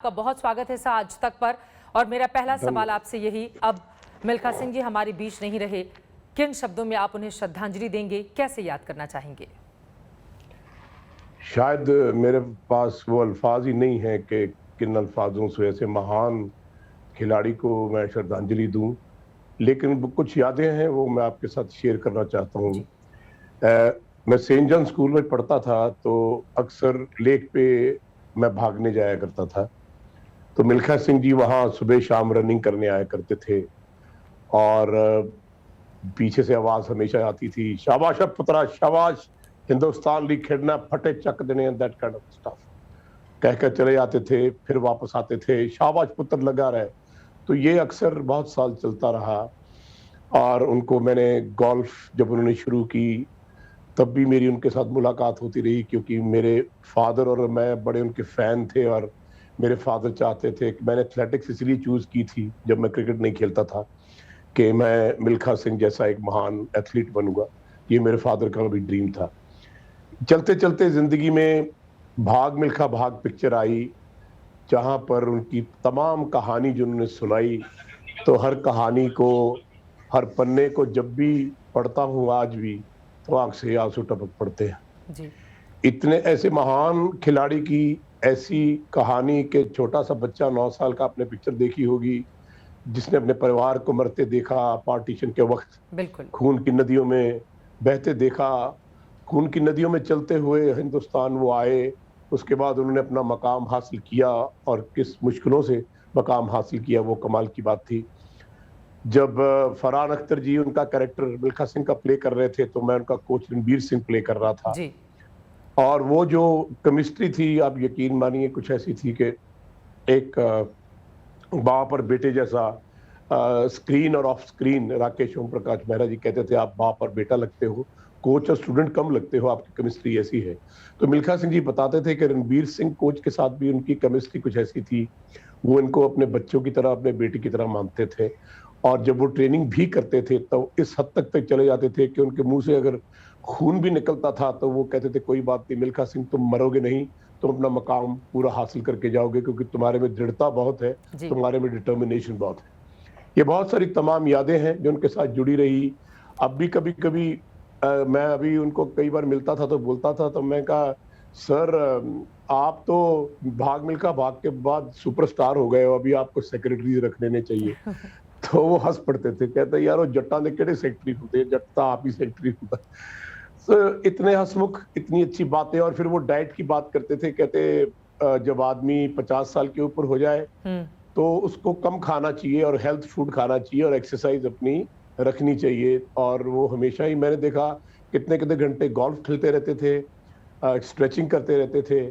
आपका बहुत स्वागत है आज तक पर। और मेरा पहला सवाल आपसे यही, अब मिल्खा सिंह जी हमारे बीच नहीं रहे, किन शब्दों में आप उन्हें श्रद्धांजलि देंगे, कैसे याद करना चाहेंगे? शायद मेरे पास वो अल्फाज ही नहीं है कि किन अल्फाजों से ऐसे महान खिलाड़ी को मैं श्रद्धांजलि दूं, लेकिन वो कुछ यादें हैं वो मैं आपके साथ शेयर करना चाहता हूं। जी। मैं सेंट जॉन स्कूल में पढ़ता था, तो अक्सर लेक पे मैं भागने जाया करता था। तो मिल्खा सिंह जी वहां सुबह शाम रनिंग करने आया करते थे और पीछे से आवाज हमेशा आती थी, शाबाश पुत्रा शाबाश, हिंदुस्तान ली खेलना फटे चक देने, दैट काइंड ऑफ स्टफ कहकर चले जाते थे। फिर वापस आते थे, शाबाश पुत्र लगा रहे। तो ये अक्सर बहुत साल चलता रहा। और उनको मैंने गोल्फ जब उन्होंने शुरू की तब भी मेरी उनके साथ मुलाकात होती रही, क्योंकि मेरे फादर और मैं बड़े उनके फैन थे और मेरे फादर चाहते थे कि मैंने एथलेटिक्स इसलिए चूज की थी जब मैं क्रिकेट नहीं खेलता था कि मैं मिल्खा सिंह जैसा एक महान एथलीट बनूंगा। ये मेरे फादर का भी ड्रीम था। चलते चलते जिंदगी में भाग मिल्खा भाग पिक्चर आई, जहां पर उनकी तमाम कहानी जो उन्होंने सुनाई, तो हर कहानी को, हर पन्ने को जब भी पढ़ता हूं आज भी, तो आंख से आंसू टपक पड़ते हैं। जी। इतने ऐसे महान खिलाड़ी की ऐसी कहानी के छोटा सा बच्चा 9 साल का आपने पिक्चर देखी होगी, जिसने अपने परिवार को मरते देखा, पार्टीशन के वक्त बिल्कुल। खून की नदियों में बहते देखा, खून की नदियों में चलते हुए हिंदुस्तान वो आए। उसके बाद उन्होंने अपना मकाम हासिल किया और किस मुश्किलों से मकाम हासिल किया, वो कमाल की बात थी। जब फरहान अख्तर जी उनका कैरेक्टर मिल्खा सिंह का प्ले कर रहे थे, तो मैं उनका कोच रणबीर सिंह प्ले कर रहा था। जी। और वो जो केमिस्ट्री थी, आप यकीन मानिए कुछ ऐसी थी कि एक बाप और बेटे जैसा, स्क्रीन और ऑफ स्क्रीन राकेश ओम प्रकाश मेहरा जी कहते थे, आप बाप और बेटा लगते हो, कोच और स्टूडेंट कम लगते हो, आपकी केमिस्ट्री ऐसी है। तो मिल्खा सिंह जी बताते थे कि रणबीर सिंह कोच के साथ भी उनकी केमिस्ट्री कुछ ऐसी थी, वो इनको अपने बच्चों की तरह, अपने बेटे की तरह मानते थे। और जब वो ट्रेनिंग भी करते थे तो इस हद तक चले जाते थे कि उनके मुंह से अगर खून भी निकलता था तो वो कहते थे, कोई बात नहीं मिल्खा सिंह, तुम मरोगे नहीं, तुम अपना मकाम पूरा हासिल करके जाओगे, क्योंकि तुम्हारे में दृढ़ता बहुत है, जी। तुम्हारे में डिटर्मिनेशन बहुत है। ये बहुत सारी तमाम यादें हैं जो उनके साथ जुड़ी रही। अब भी कभी कभी मैं अभी उनको कई बार मिलता था तो बोलता था, तो मैं कहा, सर आप तो भाग मिल्खा भाग के बाद सुपरस्टार हो गए हो, अभी आपको सेक्रेटरी रख लेने चाहिए। तो वो हंस पड़ते थे, कहते यार वो जट्टा ने केड़े सेक्रेटरी होते हैं, जट्टा आप ही सेक्रेटरी होता। तो इतने हंसमुख, इतनी अच्छी बातें। और फिर वो डाइट की बात करते थे, कहते जब आदमी 50 साल के ऊपर हो जाए तो उसको कम खाना चाहिए और हेल्थ फूड खाना चाहिए और एक्सरसाइज अपनी रखनी चाहिए। और वो हमेशा ही मैंने देखा कितने कितने घंटे गोल्फ खेलते रहते थे, स्ट्रेचिंग करते रहते थे।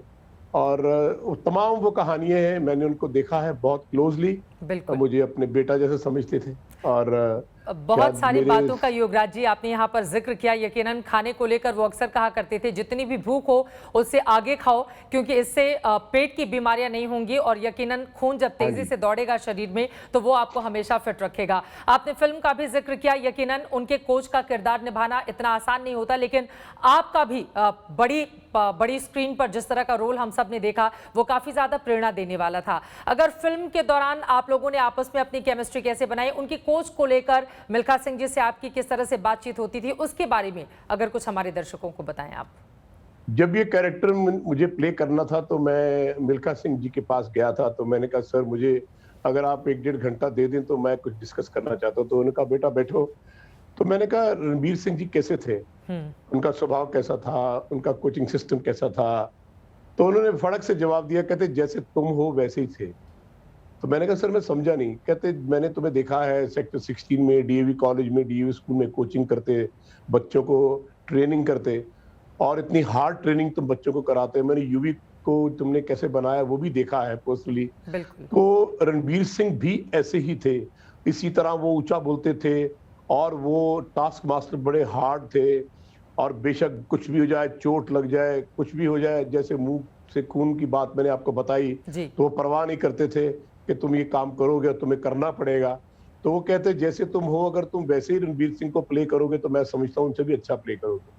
और तमाम वो कहानियां हैं, मैंने उनको देखा है बहुत क्लोजली। बिल्कुल। मुझे अपने बेटा जैसे समझते थे। और बहुत शायद सारी मेरे बातों का योगराज जी आपने यहाँ पर जिक्र किया। यकीनन खाने को लेकर वो अक्सर कहा करते थे, जितनी भी भूख हो उससे आगे खाओ, क्योंकि इससे पेट की बीमारियां नहीं होंगी और यकीनन खून जब हाँ तेजी जी, से दौड़ेगा शरीर में तो वो आपको हमेशा फिट रखेगा। आपने फिल्म का भी जिक्र किया, यकीनन उनके कोच का किरदार निभाना इतना आसान नहीं होता, लेकिन आपका भी बड़ी स्क्रीन पर जिस तरह का रोल हम सब ने देखा वो काफी ज्यादा प्रेरणा देने वाला था। अगर फिल्म के दौरान आप लोगों ने आपस में अपनी केमिस्ट्री कैसे बनाई, उनकी कोच को लेकर मिल्खा सिंह जी से आपकी किस तरह से बातचीत होती थी, उसके बारे में अगर कुछ हमारे दर्शकों को बताएं आप। जब ये कैरेक्टर मुझे प्ले करना था तो मैं मिल्खा सिंह जी के पास गया था। तो मैंने कहा, सर मुझे अगर आप 1-1.5 घंटा दे दें तो मैं कुछ डिस्कस करना चाहता हूँ। तो उन्होंने कहा, बेटा बैठो। तो मैंने कहा, रणबीर सिंह जी कैसे थे, उनका स्वभाव कैसा था, उनका कोचिंग सिस्टम कैसा था। तो उन्होंने फड़क से जवाब दिया, कहते जैसे तुम हो वैसे ही थे। तो मैंने कहा, सर मैं समझा नहीं। कहते, मैंने तुम्हें देखा है सेक्टर 16 में, डीएवी कॉलेज में, डीएवी स्कूल में कोचिंग करते, बच्चों को ट्रेनिंग करते, और इतनी हार्ड ट्रेनिंग तुम बच्चों को कराते। मैंने यूवी को तुमने कैसे बनाया वो भी देखा है पर्सनली। बिल्कुल। तो रणबीर सिंह भी ऐसे ही थे, इसी तरह वो ऊंचा बोलते थे और वो टास्क मास्टर बड़े हार्ड थे। और बेशक कुछ भी हो जाए, चोट लग जाए, कुछ भी हो जाए, जैसे मुंह से खून की बात मैंने आपको बताई, जी। तो वो परवाह नहीं करते थे कि तुम ये काम करोगे, तुम्हें करना पड़ेगा। तो वो कहते, जैसे तुम हो, अगर तुम वैसे ही रणबीर सिंह को प्ले करोगे तो मैं समझता हूँ उनसे भी अच्छा प्ले करोगे।